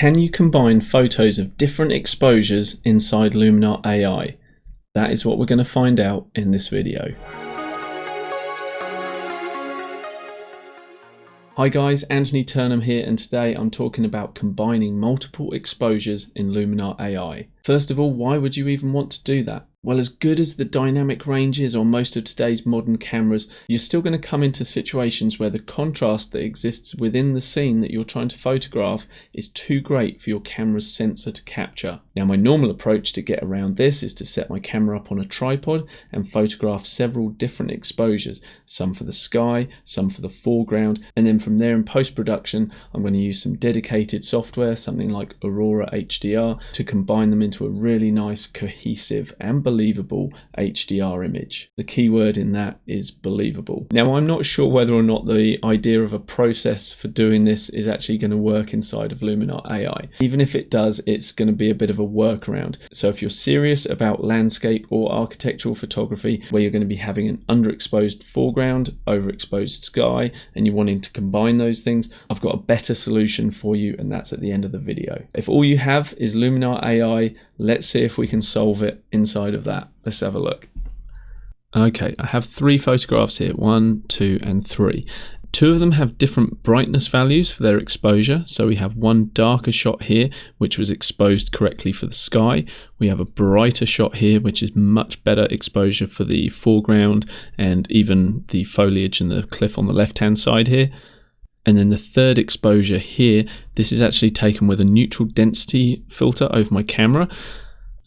Can you combine photos of different exposures inside Luminar AI? That is what we're going to find out in this video. Hi guys, Anthony Turnham here, and today I'm talking about combining multiple exposures in Luminar AI. First of all, why would you even want to do that? Well, as good as the dynamic range is on most of today's modern cameras, you're still going to come into situations where the contrast that exists within the scene that you're trying to photograph is too great for your camera's sensor to capture. Now, my normal approach to get around this is to set my camera up on a tripod and photograph several different exposures, some for the sky, some for the foreground, and then from there in post-production, I'm going to use some dedicated software, something like Aurora HDR, to combine them into a really nice, cohesive and believable HDR image. The key word in that is believable. Now, I'm not sure whether or not the idea of a process for doing this is actually going to work inside of Luminar AI. Even if it does, it's going to be a bit of a workaround. So if you're serious about landscape or architectural photography, where you're going to be having an underexposed foreground, overexposed sky, and you're wanting to combine those things, I've got a better solution for you, and that's at the end of the video. If all you have is Luminar AI, let's see if we can solve it inside of that. Let's have a look. Okay, I have 3 photographs here, 1, 2, and 3. 2 of them have different brightness values for their exposure. So we have one darker shot here, which was exposed correctly for the sky. We have a brighter shot here, which is much better exposure for the foreground and even the foliage and the cliff on the left-hand side here. And then the third exposure here, this is actually taken with a neutral density filter over my camera.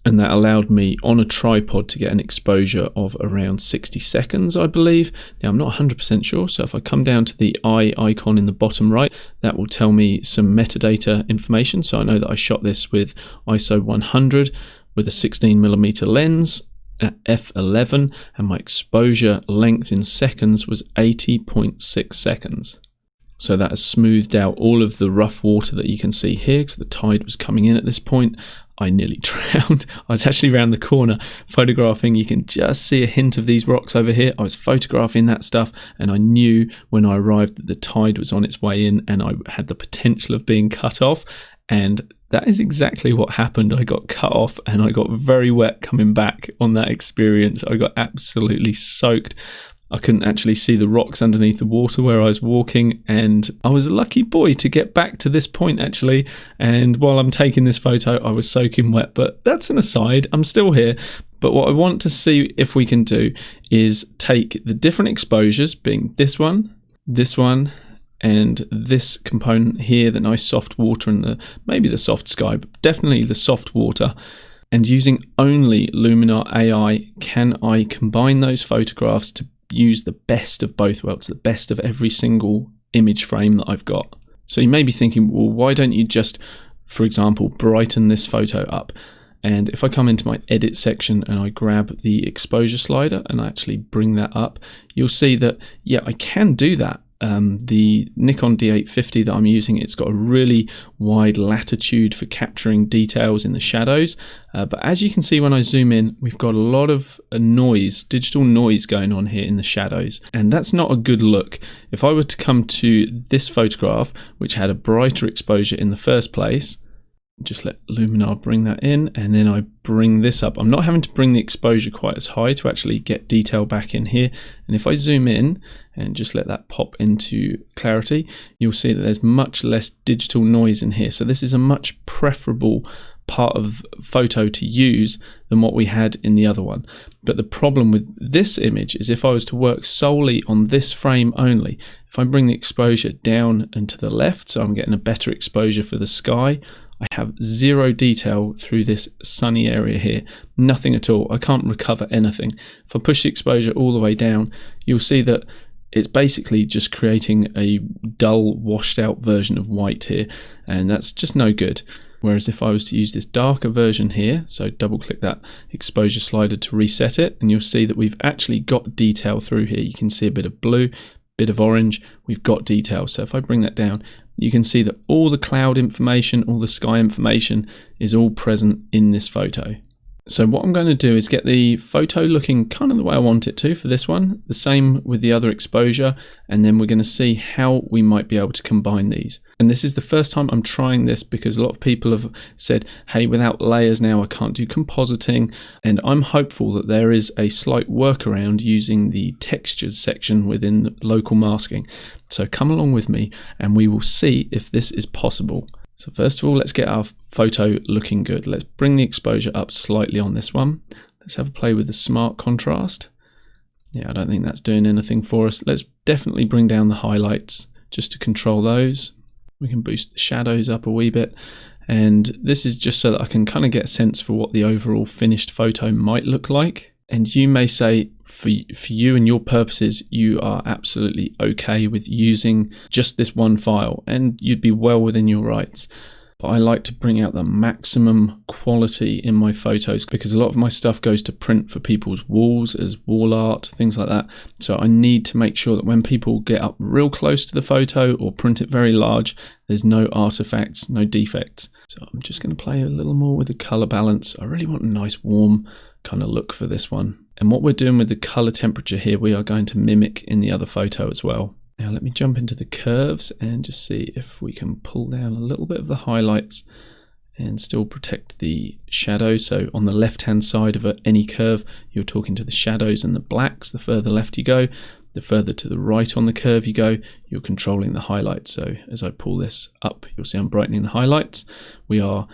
And that allowed me on a tripod to get an exposure of around 60 seconds, I believe. Now, I'm not 100% sure, so if I come down to the eye icon in the bottom right, that will tell me some metadata information. So I know that I shot this with ISO 100 with a 16mm lens at f11, and my exposure length in seconds was 80.6 seconds. So that has smoothed out all of the rough water that you can see here, because the tide was coming in at this point. I nearly drowned. I was actually around the corner photographing. You can just see a hint of these rocks over here. I was photographing that stuff, and I knew when I arrived that the tide was on its way in and I had the potential of being cut off. And that is exactly what happened. I got cut off and I got very wet coming back on that experience. I got absolutely soaked. I couldn't actually see the rocks underneath the water where I was walking, and I was a lucky boy to get back to this point actually. And while I'm taking this photo, I was soaking wet, but that's an aside. I'm still here. But what I want to see if we can do is take the different exposures, being this one, and this component here, the nice soft water and maybe the soft sky, but definitely the soft water. And using only Luminar AI, can I combine those photographs to use the best of both worlds, the best of every single image frame that I've got? So you may be thinking, well, why don't you just, for example, brighten this photo up? And if I come into my edit section and I grab the exposure slider and I actually bring that up, you'll see that, yeah, I can do that. The Nikon D850 that I'm using, it's got a really wide latitude for capturing details in the shadows, but as you can see when I zoom in, we've got a lot of noise, digital noise going on here in the shadows, and that's not a good look. If I were to come to this photograph, which had a brighter exposure in the first place, just let Luminar bring that in, and then I bring this up. I'm not having to bring the exposure quite as high to actually get detail back in here. And if I zoom in and just let that pop into clarity, you'll see that there's much less digital noise in here. So this is a much preferable part of photo to use than what we had in the other one. But the problem with this image is if I was to work solely on this frame only, if I bring the exposure down and to the left, so I'm getting a better exposure for the sky, I have zero detail through this sunny area here, nothing at all. I can't recover anything. If I push the exposure all the way down, you'll see that it's basically just creating a dull, washed out version of white here, and that's just no good. Whereas if I was to use this darker version here, so double click that exposure slider to reset it, and you'll see that we've actually got detail through here. You can see a bit of blue, bit of orange, we've got detail. So if I bring that down, you can see that all the cloud information, all the sky information is all present in this photo. So what I'm going to do is get the photo looking kind of the way I want it to for this one, the same with the other exposure, and then we're going to see how we might be able to combine these. And this is the first time I'm trying this because a lot of people have said, hey, without layers now I can't do compositing. And I'm hopeful that there is a slight workaround using the textures section within the local masking. So come along with me and we will see if this is possible. So first of all, let's get our photo looking good. Let's bring the exposure up slightly on this one. Let's have a play with the smart contrast. Yeah, I don't think that's doing anything for us. Let's definitely bring down the highlights just to control those. We can boost the shadows up a wee bit. And this is just so that I can kind of get a sense for what the overall finished photo might look like. And you may say, for you and your purposes, you are absolutely okay with using just this one file, and you'd be well within your rights. But I like to bring out the maximum quality in my photos because a lot of my stuff goes to print for people's walls as wall art, things like that. So I need to make sure that when people get up real close to the photo or print it very large, there's no artifacts, no defects. So I'm just going to play a little more with the color balance. I really want a nice warm kind of look for this one. And what we're doing with the color temperature here, we are going to mimic in the other photo as well. Now let me jump into the curves and just see if we can pull down a little bit of the highlights and still protect the shadows. So on the left hand side of any curve, you're talking to the shadows and the blacks. The further left you go, the further to the right on the curve you go, you're controlling the highlights. So as I pull this up, you'll see I'm brightening the highlights. We are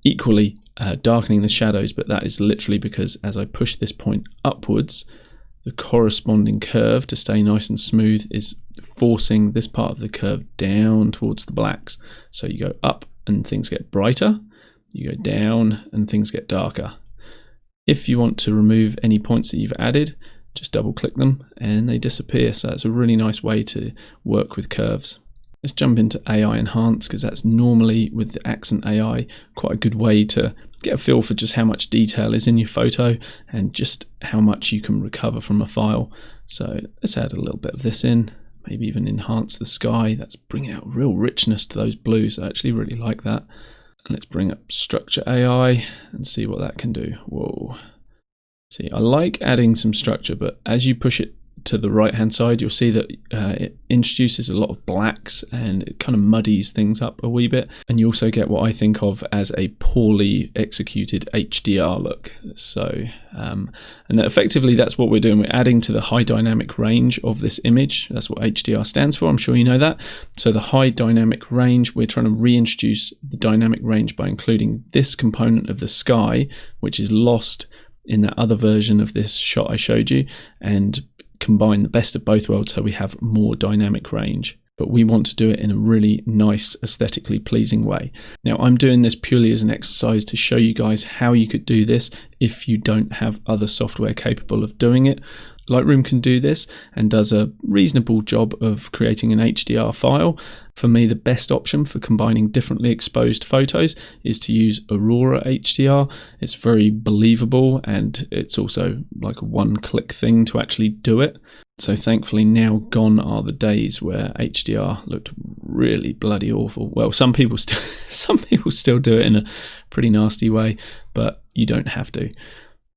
equally darkening the shadows, but that is literally because as I push this point upwards, the corresponding curve, to stay nice and smooth, is forcing this part of the curve down towards the blacks. So you go up and things get brighter, you go down and things get darker. If you want to remove any points that you've added, just double click them and they disappear. So that's a really nice way to work with curves. Let's jump into AI Enhance because that's normally with the Accent AI quite a good way to get a feel for just how much detail is in your photo and just how much you can recover from a file. So let's add a little bit of this in, maybe even enhance the sky. That's bringing out real richness to those blues. I actually really like that. And let's bring up Structure AI and see what that can do. Whoa. See, I like adding some structure, but as you push it to the right hand side, you'll see that it introduces a lot of blacks and it kind of muddies things up a wee bit, and you also get what I think of as a poorly executed HDR look. So and effectively that's what we're doing. We're adding to the high dynamic range of this image. That's what HDR stands for, I'm sure you know that. So the high dynamic range, we're trying to reintroduce the dynamic range by including this component of the sky, which is lost in that other version of this shot I showed you, and combine the best of both worlds so we have more dynamic range. But we want to do it in a really nice, aesthetically pleasing way. Now I'm doing this purely as an exercise to show you guys how you could do this if you don't have other software capable of doing it. Lightroom can do this and does a reasonable job of creating an HDR file. For me, the best option for combining differently exposed photos is to use Aurora HDR. It's very believable and it's also like a one-click thing to actually do it. So thankfully now gone are the days where HDR looked really bloody awful. Well, some people still do it in a pretty nasty way, but you don't have to.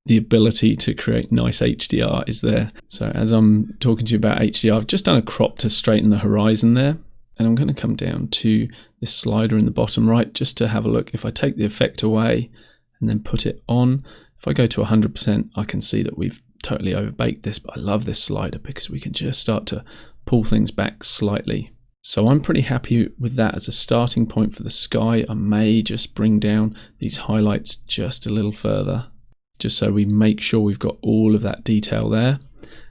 The ability to create nice HDR is there. So as I'm talking to you about HDR, I've just done a crop to straighten the horizon there. And I'm going to come down to this slider in the bottom right just to have a look. If I take the effect away and then put it on, if I go to 100%, I can see that we've totally overbaked this, but I love this slider because we can just start to pull things back slightly. So I'm pretty happy with that as a starting point for the sky. I may just bring down these highlights just a little further, just so we make sure we've got all of that detail there.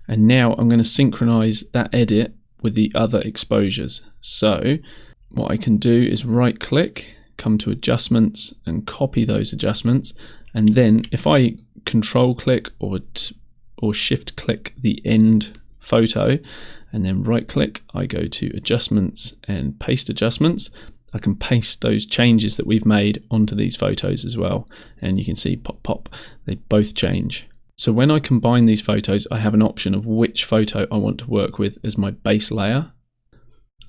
And now I'm going to synchronize that edit with the other exposures. So what I can do is right click, come to adjustments and copy those adjustments. And then if I control click or shift click the end photo and then right click, I go to adjustments and paste adjustments. I can paste those changes that we've made onto these photos as well. And you can see pop, pop, they both change. So when I combine these photos, I have an option of which photo I want to work with as my base layer.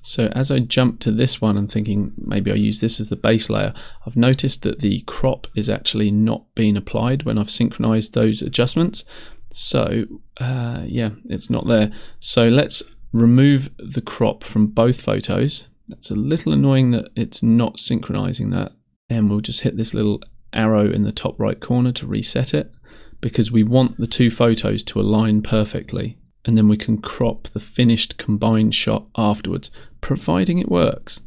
So as I jump to this one and thinking maybe I use this as the base layer, I've noticed that the crop is actually not being applied when I've synchronized those adjustments. So yeah, it's not there. So let's remove the crop from both photos. That's a little annoying that it's not synchronizing that. And we'll just hit this little arrow in the top right corner to reset it, because we want the two photos to align perfectly. And then we can crop the finished combined shot afterwards, providing it works.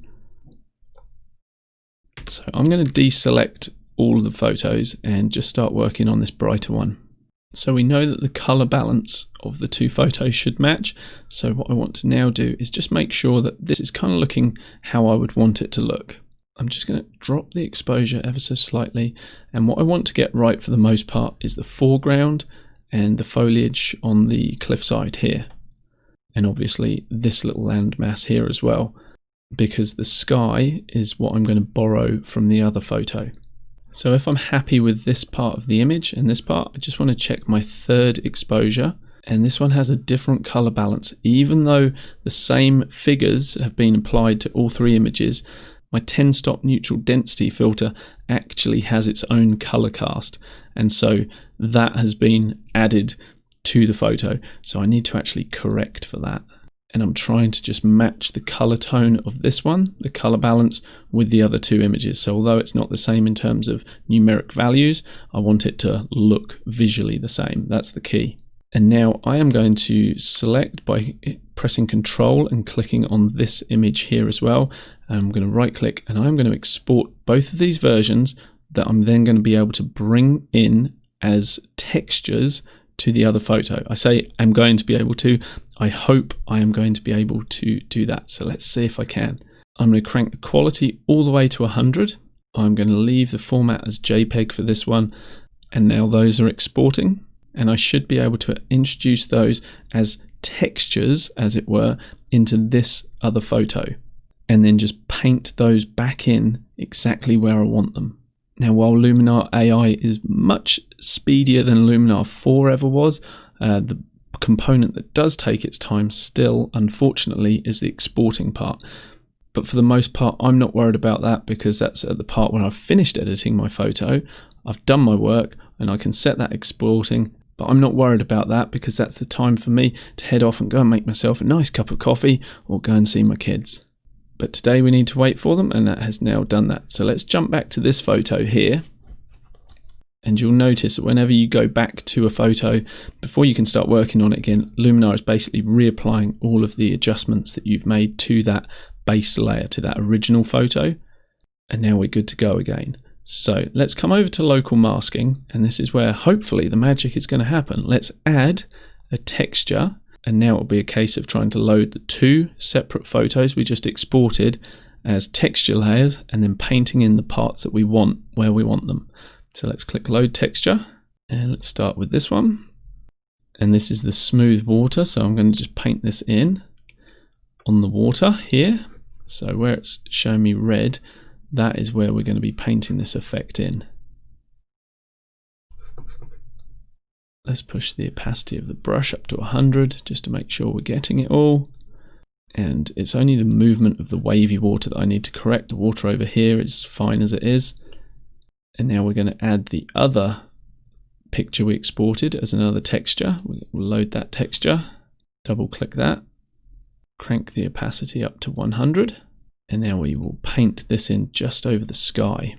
So I'm going to deselect all of the photos and just start working on this brighter one. So we know that the color balance of the two photos should match. So what I want to now do is just make sure that this is kind of looking how I would want it to look. I'm just going to drop the exposure ever so slightly. And what I want to get right for the most part is the foreground and the foliage on the cliffside here. And obviously this little landmass here as well, because the sky is what I'm going to borrow from the other photo. So if I'm happy with this part of the image and this part, I just want to check my third exposure. And this one has a different color balance. Even though the same figures have been applied to all three images, my 10-stop neutral density filter actually has its own color cast. And so that has been added to the photo. So I need to actually correct for that. And I'm trying to just match the color tone of this one, the color balance, with the other two images. So although it's not the same in terms of numeric values, I want it to look visually the same. That's the key. And now I am going to select by pressing Control and clicking on this image here as well. I'm going to right click and I'm going to export both of these versions that I'm then going to be able to bring in as textures to the other photo. I say I'm going to be able to. I hope I am going to be able to do that. So let's see if I can. I'm going to crank the quality all the way to 100. I'm going to leave the format as JPEG for this one. And now those are exporting. And I should be able to introduce those as textures, as it were, into this other photo. And then just paint those back in exactly where I want them. Now, while Luminar AI is much speedier than Luminar 4 ever was, the component that does take its time still, unfortunately, is the exporting part. But for the most part, I'm not worried about that, because that's at the part when I've finished editing my photo, I've done my work, and I can set that exporting. But I'm not worried about that, because that's the time for me to head off and go and make myself a nice cup of coffee or go and see my kids. But today we need to wait for them, and that has now done that. So let's jump back to this photo here. And you'll notice that whenever you go back to a photo, before you can start working on it again, Luminar is basically reapplying all of the adjustments that you've made to that base layer, to that original photo. And now we're good to go again. So let's come over to local masking, and this is where hopefully the magic is going to happen. Let's add a texture. And now it'll be a case of trying to load the two separate photos we just exported as texture layers, and then painting in the parts that we want where we want them. So let's click load texture, and let's start with this one. And this is the smooth water, so I'm going to just paint this in on the water here. So where it's showing me red, that is where we're going to be painting this effect in. Let's push the opacity of the brush up to 100 just to make sure we're getting it all. And it's only the movement of the wavy water that I need to correct. The water over here is fine as it is. And now we're going to add the other picture we exported as another texture. We'll load that texture, double click that, crank the opacity up to 100. And now we will paint this in just over the sky.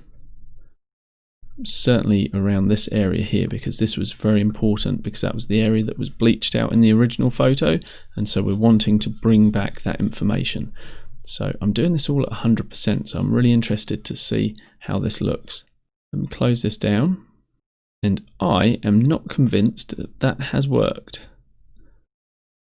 Certainly around this area here, because this was very important, because that was the area that was bleached out in the original photo, and so we're wanting to bring back that information. So I'm doing this all at 100%, so I'm really interested to see how this looks. Let me close this down, and I am not convinced that that has worked.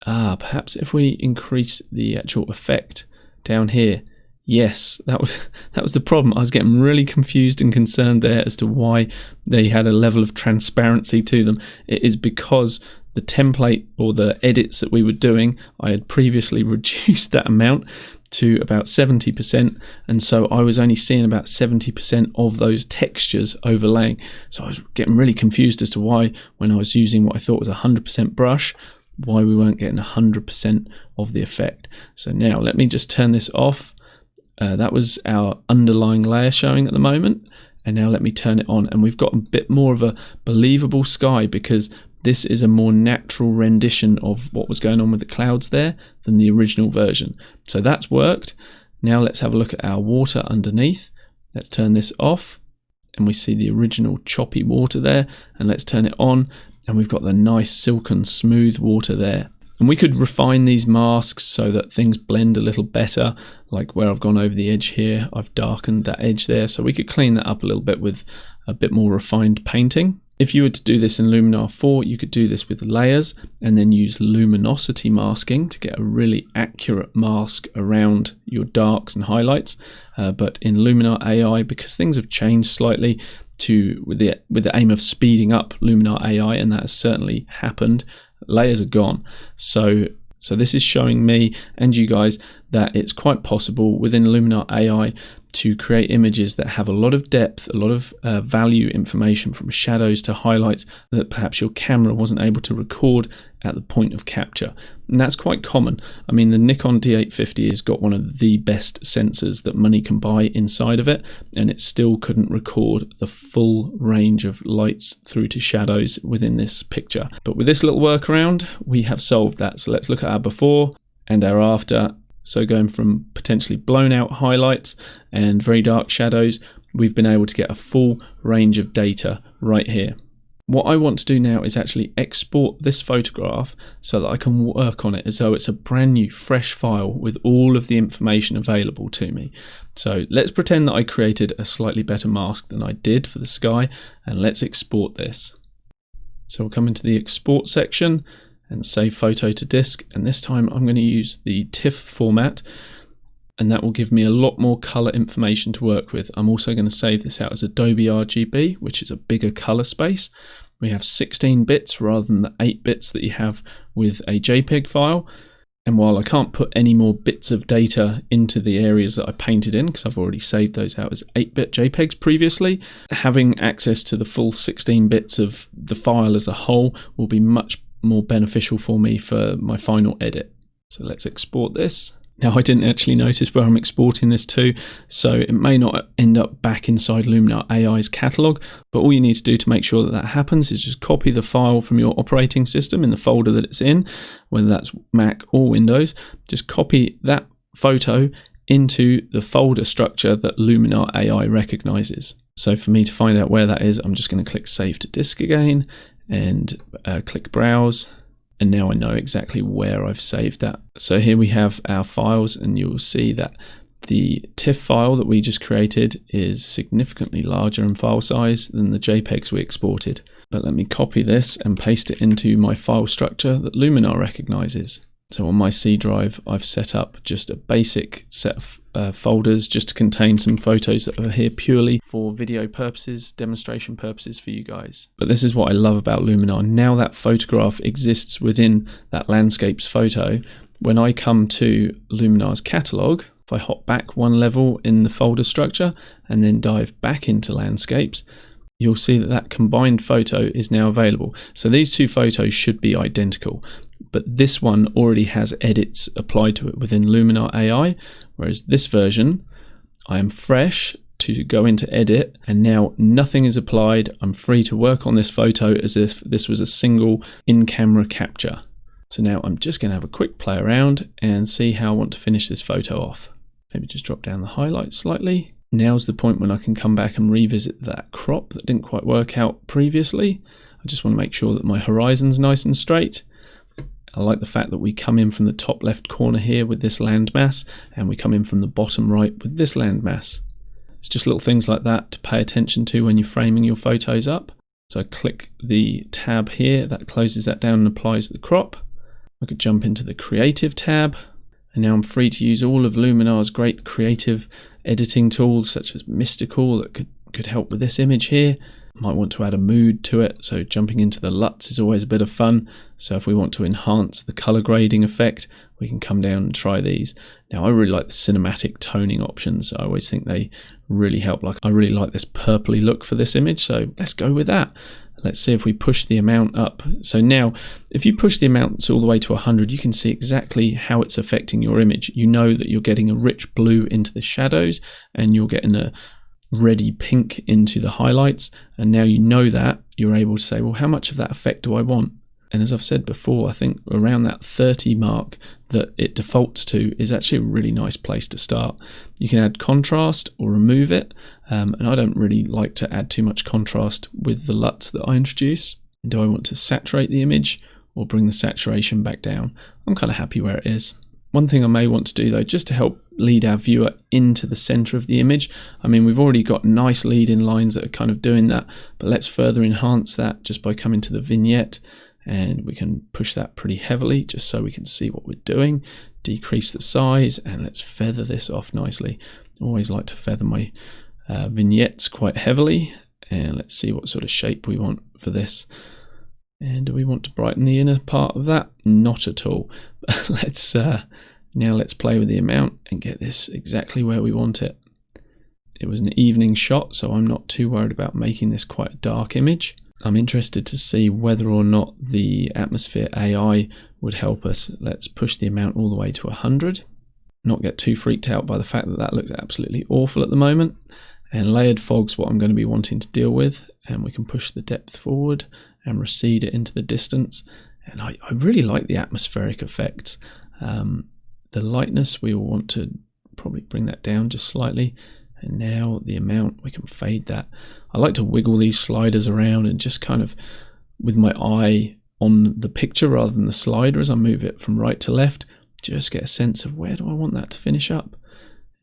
Perhaps if we increase the actual effect down here. Yes, that was the problem. I was getting really confused and concerned there as to why they had a level of transparency to them. It is because the template or the edits that we were doing, I had previously reduced that amount to about 70%, and so I was only seeing about 70% of those textures overlaying. So I was getting really confused as to why, when I was using what I thought was 100% brush, why we weren't getting 100% of the effect. So now let me just turn this off. That was our underlying layer showing at the moment, and now let me turn it on, and we've got a bit more of a believable sky, because this is a more natural rendition of what was going on with the clouds there than the original version. So that's worked. Now let's have a look at our water underneath. Let's turn this off and we see the original choppy water there, and let's turn it on and we've got the nice silken smooth water there. And we could refine these masks so that things blend a little better, like where I've gone over the edge here, I've darkened that edge there, so we could clean that up a little bit with a bit more refined painting. If you were to do this in Luminar 4, you could do this with layers and then use luminosity masking to get a really accurate mask around your darks and highlights. But in Luminar AI, because things have changed slightly with the aim of speeding up Luminar AI, and that has certainly happened, layers are gone. So this is showing me and you guys that it's quite possible within Luminar AI to create images that have a lot of depth, a lot of value information from shadows to highlights that perhaps your camera wasn't able to record at the point of capture. And that's quite common. I mean, the Nikon D850 has got one of the best sensors that money can buy inside of it, and it still couldn't record the full range of lights through to shadows within this picture. But with this little workaround, we have solved that. So let's look at our before and our after. So going from potentially blown out highlights and very dark shadows, we've been able to get a full range of data right here. What I want to do now is actually export this photograph so that I can work on it as though it's a brand new fresh file with all of the information available to me. So let's pretend that I created a slightly better mask than I did for the sky, and let's export this. So we'll come into the export section and save photo to disk, and this time I'm going to use the TIFF format, and that will give me a lot more color information to work with. I'm also going to save this out as Adobe RGB, which is a bigger color space. We have 16 bits rather than the 8 bits that you have with a JPEG file. And while I can't put any more bits of data into the areas that I painted in, because I've already saved those out as 8-bit JPEGs previously, having access to the full 16 bits of the file as a whole will be much more beneficial for me for my final edit. So let's export this. Now, I didn't actually notice where I'm exporting this to, so it may not end up back inside Luminar AI's catalog, but all you need to do to make sure that that happens is just copy the file from your operating system in the folder that it's in, whether that's Mac or Windows. Just copy that photo into the folder structure that Luminar AI recognizes. So for me to find out where that is, I'm just going to click Save to Disk again and click Browse. And now I know exactly where I've saved that. So here we have our files, and you'll see that the TIFF file that we just created is significantly larger in file size than the JPEGs we exported. But let me copy this and paste it into my file structure that Luminar recognizes. So on my C drive, I've set up just a basic set of folders just to contain some photos that are here purely for video purposes, demonstration purposes for you guys. But this is what I love about Luminar. Now that photograph exists within that landscapes photo, when I come to Luminar's catalog, if I hop back one level in the folder structure and then dive back into landscapes, you'll see that that combined photo is now available. So these two photos should be identical, but this one already has edits applied to it within Luminar AI, whereas this version, I am fresh to go into edit, and now nothing is applied. I'm free to work on this photo as if this was a single in-camera capture. So now I'm just going to have a quick play around and see how I want to finish this photo off. Maybe just drop down the highlights slightly. Now's the point when I can come back and revisit that crop that didn't quite work out previously. I just want to make sure that my horizon's nice and straight. I like the fact that we come in from the top left corner here with this landmass, and we come in from the bottom right with this landmass. It's just little things like that to pay attention to when you're framing your photos up. So I click the tab here, that closes that down and applies the crop. I could jump into the creative tab, and now I'm free to use all of Luminar's great creative editing tools such as Mystical that could help with this image here. Might want to add a mood to it, so jumping into the LUTs is always a bit of fun. So if we want to enhance the color grading effect, we can come down and try these. Now I really like the cinematic toning options. I always think they really help. Like, I really like this purpley look for this image, so let's go with that. Let's see if we push the amount up. So now, if you push the amounts all the way to 100, you can see exactly how it's affecting your image. You know that you're getting a rich blue into the shadows, and you're getting a reddy pink into the highlights. And now you know that, you're able to say, well, how much of that effect do I want? And as I've said before, I think around that 30 mark, that it defaults to is actually a really nice place to start. You can add contrast or remove it, and I don't really like to add too much contrast with the LUTs that I introduce. Do I want to saturate the image or bring the saturation back down? I'm kind of happy where it is. One thing I may want to do though, just to help lead our viewer into the center of the image, I mean, we've already got nice lead-in lines that are kind of doing that, but let's further enhance that just by coming to the vignette, and we can push that pretty heavily just so we can see what we're doing. Decrease the size, and let's feather this off nicely. I always like to feather my vignettes quite heavily, and let's see what sort of shape we want for this. And do we want to brighten the inner part of that? Not at all. Now let's play with the amount and get this exactly where we want it. It was an evening shot, so I'm not too worried about making this quite a dark image. I'm interested to see whether or not the atmosphere AI would help us. Let's push the amount all the way to 100. Not get too freaked out by the fact that that looks absolutely awful at the moment. And layered fog's what I'm going to be wanting to deal with, and we can push the depth forward and recede it into the distance. And I really like the atmospheric effects. The lightness, we will want to probably bring that down just slightly. And now the amount, we can fade that. I like to wiggle these sliders around and just kind of, with my eye on the picture rather than the slider as I move it from right to left, just get a sense of where do I want that to finish up.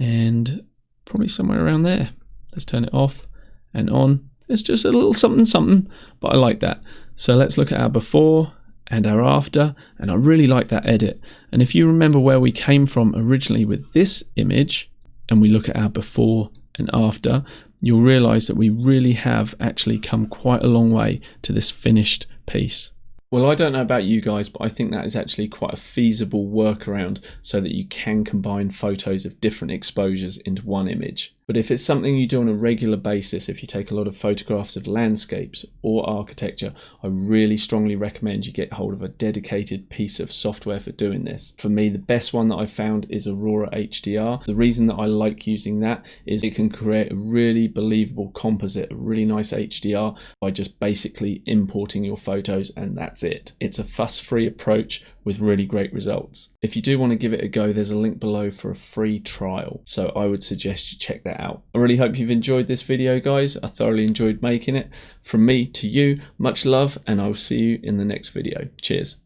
And probably somewhere around there. Let's turn it off and on. It's just a little something something, but I like that. So let's look at our before and our after, and I really like that edit. And if you remember where we came from originally with this image, and we look at our before and after, you'll realize that we really have actually come quite a long way to this finished piece. Well, I don't know about you guys, but I think that is actually quite a feasible workaround so that you can combine photos of different exposures into one image. But if it's something you do on a regular basis, if you take a lot of photographs of landscapes or architecture, I really strongly recommend you get hold of a dedicated piece of software for doing this. For me, the best one that I've found is Aurora HDR. The reason that I like using that is it can create a really believable composite, a really nice HDR by just basically importing your photos, and that's it. It's a fuss-free approach with really great results. If you do want to give it a go, there's a link below for a free trial, so I would suggest you check that out. I really hope you've enjoyed this video, guys. I thoroughly enjoyed making it. From me to you, much love, and I'll see you in the next video. Cheers.